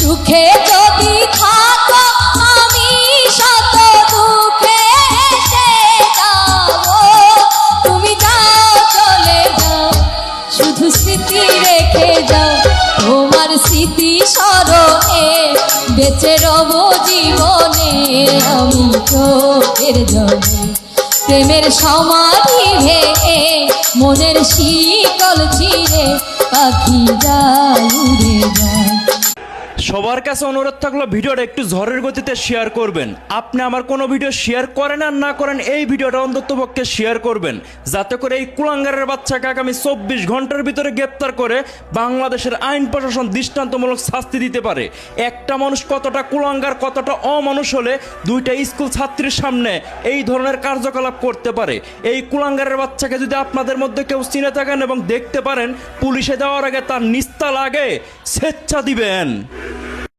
সুখে যদি থাকো আমি শত দুঃখে এসে যাব, তুমি যাও চলে যাও শুধু স্মৃতি রেখে যাও, তোমার স্মৃতি স্মরণে বেঁচে রব জীবনে আমি চোখের জলে। প্রেমের সমাধি ভেঙে মনের শিকল চিরে পাখি যায় উড়ে যায়। সবার কাছে অনুরোধ থাকলো ভিডিওটা একটু ঝড়ের গতিতে শেয়ার করবেন। আপনি আমার কোনো ভিডিও শেয়ার করেন আর না করেন, এই ভিডিওটা অন্ততপক্ষে শেয়ার করবেন, যাতে করে এই কুলাঙ্গারের বাচ্চাকে আগামী 24 ঘন্টার ভিতরে গ্রেপ্তার করে বাংলাদেশের আইন প্রশাসন দৃষ্টান্তমূলক শাস্তি দিতে পারে। একটা মানুষ কতটা কুলাঙ্গার, কতটা অমানুষ হলে দুইটা স্কুল ছাত্রীর সামনে এই ধরনের কার্যকলাপ করতে পারে। এই কুলাঙ্গারের বাচ্চাকে যদি আপনাদের মধ্যে কেউ চিনে থাকেন এবং দেখতে পারেন, পুলিশে দেওয়ার আগে তার নিস্তার আগে স্বেচ্ছা দিবেন।